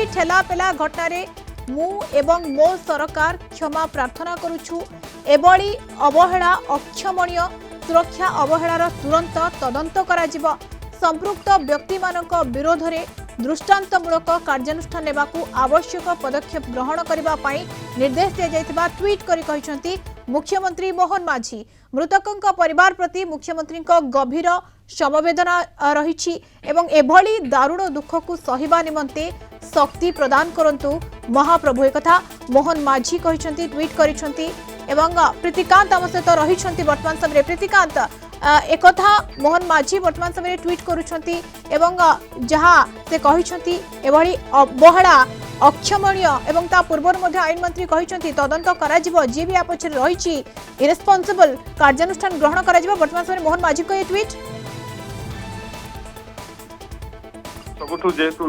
ठेलापेला घटना मु एवं मो सरकार क्षमा प्रार्थना करुछु। एभली अवहेला अक्षमणीय। सुरक्षा अवहेलार तुरंत तदंत कराजिबो। संपृक्त व्यक्ति मानक विरोध में दृष्टांतमूलक कार्यानुष्ठान नेबाकू आवश्यक पदक्षेप ग्रहण करबा पई निर्देश दिया जायतिबा ट्वीट करी कहिसंती मुख्यमंत्री मोहन माझी। मृतकंक परिवार प्रति मुख्यमंत्री गभीर समवेदना रही एवं एभली दारुण दुख को सहिबा निमंते शक्ति प्रदान करंतु महाप्रभु। एकथा मोहन माझी कहिसंती ट्वीट करिसंती एवं प्रीतिकांत आम सहित रही वर्तमान समय। प्रीतिकांत एकथा मोहन माझी वर्तमान समय ट्वीट करुछंती एवं जहाँ से कहिसंती एभली अवहेला अक्षमणीय एवं ता पूर्व आईन मंत्री कहिसंती तदंत कराजिबो। जे भी आपछ रही इरेस्पोंसिबल कार्यानुष्ठान ग्रहण कराजिबो। वर्तमान समय मोहन माझी को ये ट्वीट सबुठु जेहेतु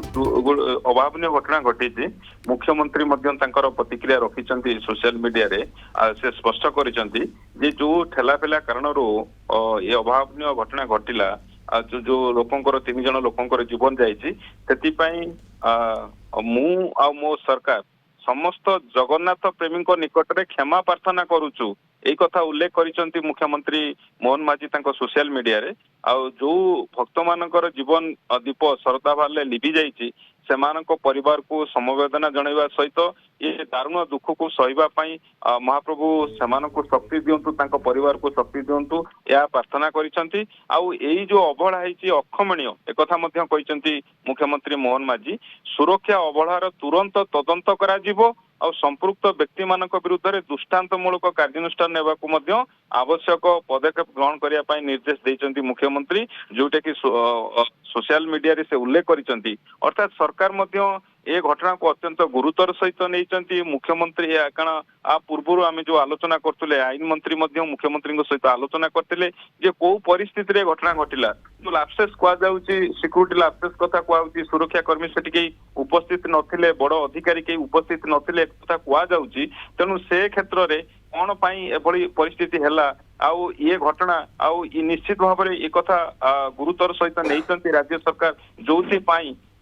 अभावन घटना घटी मुख्यमंत्री प्रतिक्रिया रखिंट सोशल मीडिया रे से स्पष्ट करिसेंती जे जो ठेलापेला कारण ये अभावन घटना घटिला जो लोकंकर 3 जन लोकंकर जीवन जाइछि सेति मु आ मो सरकार समस्त जगन्नाथ प्रेमी निकट में क्षमा प्रार्थना करुचु। एक कथा उल्लेख करिसेंती मुख्यमंत्री मोहन माझी सोशल मीडिया रे जो भक्त मानकर जीवन दीप शरदा भाले लिभि जाइछि सेमानक परिवार को समवेदना जनइबा सहित ये दारुण दुख को सहिबा पई महाप्रभु सेमानक शक्ति दियंतु तांको परिवार को शक्ति दियंतु या प्रार्थना करिसेंती। आउ एई जो अवहेला हैछि अक्षमणीय एक कथा मध्य कहिसेंती मुख्यमंत्री मोहन माझी। सुरक्षा अवहेलार तुरंत तदंत करा जिवो और संपृक्त व्यक्ति मानक विरुद्ध में दृष्टांतमूलक कार्यानुष्ठान नेबाकू मध्य आवश्यक पदक्षेप ग्रहण करिया पई निर्देश देइचंती मुख्यमंत्री, जोटा कि सोशल मीडिया रे से उल्लेख करिसंती। अर्थात सरकार मध्य ए घटना को अत्यंत गुरुतर सहित नहीं मुख्यमंत्री कारण आ पूर्व आम जो आलोचना करते आईन मंत्री मुख्यमंत्री सहित आलोचना करते जे को परिस्थिति रे घटना घटिला जो लाप्सेस कहुँ सिक्यूरीटी लाप्सेस कथा कहुँ सुरक्षा कर्मी से उपस्थित नथिले बड़ अधिकारी कहीं उपस्थित नथिले कथा कहुँ तेणु से क्षेत्र में कौन एभली परिस्थिति है आउ ये घटना आउ निश्चित भाव में एक कथा गुरुतर सहित नहीं राज्य सरकार जो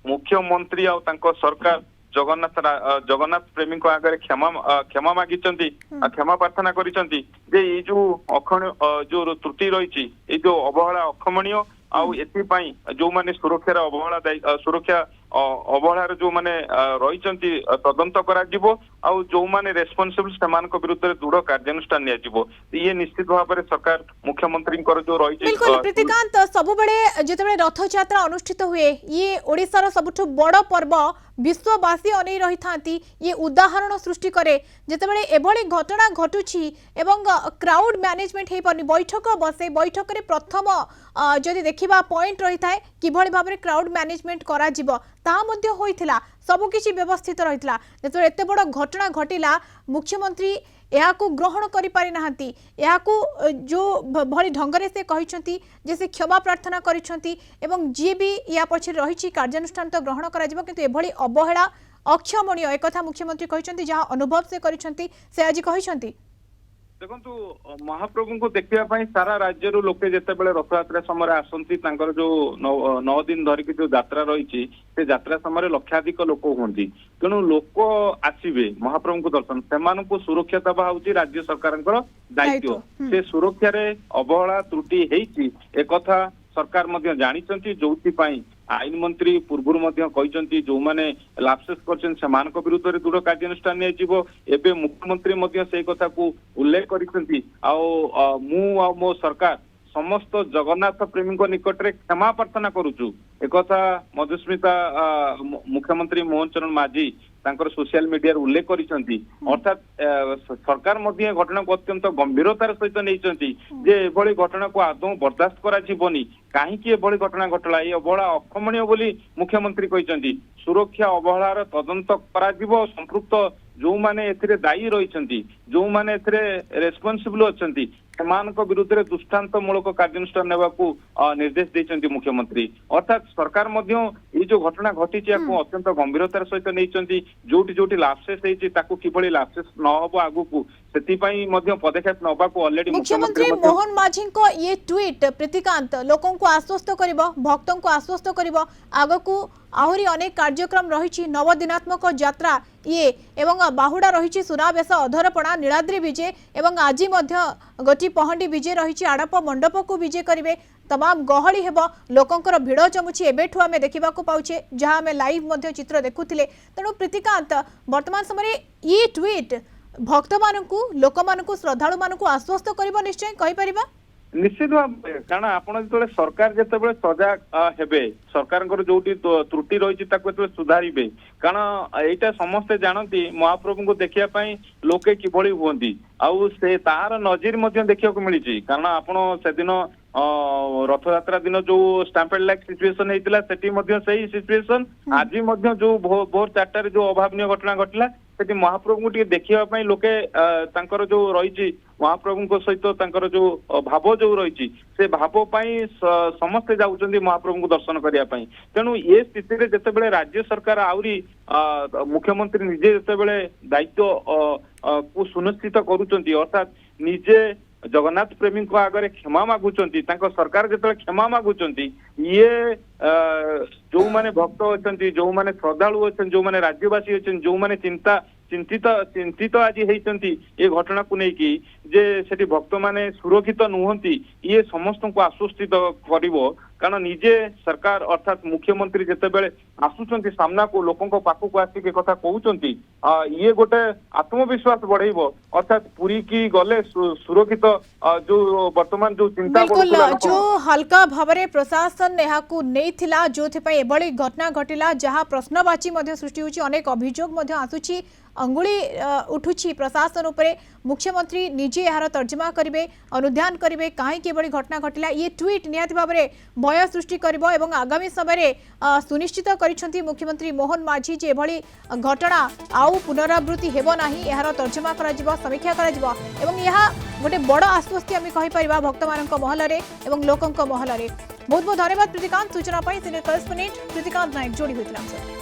मुख्यमंत्री आ सरकार जगन्नाथ प्रेमी आगे क्षमा मागी क्षमा प्रार्थना करिसेंती जे ये जो त्रुटि रही जो अवहेला अक्षमणीय आउ एथि जो माने सुरक्षा अवहेला सुरक्षा अवहेलार जो माने रही तदंत करा आउ जो माने रेस्पोंसिबल सेमानक विरुद्ध दृढ़ कार्यानुष्ठान निया ये निश्चित भाव में सरकार मुख्यमंत्री जो रही। बिल्कुल प्रीतिकांत सब बेले जिते रथ यात्रा अनुष्ठित हुए ये ओडिशार सबुठु बड़ पर्व विश्ववासी अनै रही थांती ये उदाहरण सृष्टि करे जितेबाला एभली घटना घटुछि एवं क्राउड मैनेजमेंट हे पानी बैठक बसे बैठक रे प्रथम जदि देखिबा पॉइंट रही थाए किभली भाबरे क्राउड मैनेजमेंट करा जिवो ता मध्ये होइथिला सब किछि व्यवस्थित रहितला। जेतो एते बड़ घटना घटिला मुख्यमंत्री याकू ग्रहण करि पारि नाहंती याकू जो भली ढंगरे से कहिसंती जे से क्षमा प्रार्थना करिसंती एवं जे भी या पछे रहिछि कार्यानुष्ठान तो ग्रहण करा जिवो किंतु एभली अवहेला अक्षमणीय एक कथा मुख्यमंत्री कहिसंती जहाँ अनुभव से करिसंती से आज कहिसंती। देखु महाप्रभु को देखा सारा राज्य लोके जितेबाला रथ यात्रा समय आसती जो 9 दिन धरिकी जो यात्रा रही से यात्रा समय लक्षाधिक लोक हूँ तेणु लोक आसवे महाप्रभु को दर्शन से सुरक्षा दबा हूँ राज्य सरकार दायित्व से सुरक्षा अवहेला त्रुटि होती एक सरकार जानी जो आईन मंत्री पूर्व जो मैंने लाप्सेस कर विरुद्ध में दृढ़ कार्यानुष्ठान एवं मुख्यमंत्री से कथा को उल्लेख कर मो सरकार समस्त जगन्नाथ प्रेमी निकट में क्षमा प्रार्थना करुचु एक मधुस्मिता मुख्यमंत्री मोहन चरण माझी सोशल मीडिया उल्लेख करिसेंती। अर्थात सरकार घटना को अत्यंत गंभीरतार सहित नहीं जे एभली घटना को आदौ बर्दाश्त करा जीवनी कहीं एभली घटना घटला ये अवहेला अक्षमणीय बोली मुख्यमंत्री कहिसेंती। सुरक्षा अवहेलार तदंत करा जीवो संपृक्त जो माने एथिरे दायी रही जो माने एथिरे रेस्पोंसिबल अछंती सेमानक विरुद्ध में दृष्टांतमूलक कार्यानुष्ठान नेबाकू निर्देश देइचंती मुख्यमंत्री। अर्थात सरकार ये जो घटना घटी अत्यंत गंभीरतार सहित नहीं जोटी जोटी लाप्सेस किभली लाप्सेस न हबो आगु ସେଥିପାଇଁ ମଧ୍ୟ ପଦକ୍ଷେପ ନେବାକୁ ଅଲରେଡି मुख्यमंत्री मोहन माझी को ये ट्वीट प्रीतिकांत लोकों को आश्वस्त करिबो भक्तों को आश्वस्त करिबो आगकू आहुरी अनेक कार्यक्रम रही नवदिनात्मक यात्रा ये एवं बाहुड़ा रही सुनाबेश अधरपणा नीलाद्री विजे एवं आज गोटी पहंडी विजे रही आड़प मंडप को विजे करेंगे तमाम गहली हेब लोकंकर भिड़ जमुची एबेठू आमे देखा पाउछे जहाँ आमे लाइव चित्र देखुथिले तेणु प्रीतिकांत वर्तमान समय ये ट्वीट भक्त मानकू लोक मानकू श्रद्धालु मानकू आश्वस्त करिबो निश्चय कहि परिबा निश्चित भाव कारण आपण जो सरकार जिते सजाग हेबे सरकार जो त्रुटि रही सुधारे कारण यहाँ समस्ते जानती महाप्रभु को देखा लोके किभली हुई आउ से तार नजीर देखा मिली कारण आपण से दिन रथयात्रा दिन जो स्टाम्पेड लाइक सिचुएशन होता से सिचुएशन आज जो भोर 4टार जो अभावन घटना घटला से महाप्रभु को देखा लोके जो रही महाप्रभु सहित जो भाव जो रही से भाव समस्ते जाऊँच महाप्रभु को दर्शन करने तेणु ये स्थिति जिते राज्य सरकार आहरी मुख्यमंत्री निजे जिते दायित्व को सुनिश्चित करुँच अर्थात निजे जगन्नाथ प्रेमी आगे क्षमा मागुंट सरकार जो क्षमा मागुंट ये जो माने भक्त अच्छा जो माने श्रद्धालु अच्छा जो माने राज्यवासी अच्छा जो माने चिंतित आज होती ये घटना को लेकिन जे सेठी भक्त माने सुरक्षित नुहंती ये समस्त को आश्वस्तित करिवो कारण निजे सरकार अर्थात मुख्यमंत्री जितेबले आसुचंती सामना को लोकों पाखक आसिक कथा कहउचंती ये गोटे आत्मविश्वास बढ़ेबो अर्थात पुरी की गले सुरक्षित जो वर्तमान जो चिंता बिल्कुल जो हल्का भावरे प्रशासन यहाँ को नैथिला जो एभली घटना घटिला जहाँ प्रश्नवाची सृष्टि होची अनेक अभियोग आसुची अंगुली उठुची प्रशासन उपरे मुख्यमंत्री निजे यार तर्जमा करेंगे अनुध्यान करेंगे कहीं घटना घटिला ये ट्वीट निहाती भाव में भय सृष्टि करिबो एवं आगामी समय सुनिश्चित करिसेंती मुख्यमंत्री मोहन माझी जे एभली घटना आउ पुनरावृत्ति हेबो नाही यार तर्जमा कराजिबो समीक्षा कराजिबो एवं यह गोटे बड़ आश्वस्ति आम कहीपर भक्त मान महल एवं लोकों महल बहुत बहुत धन्यवाद प्रीतिकांत सूचना सीनियर करेस्पोंडेंट प्रीतिकांत नायक जोड़ी होता।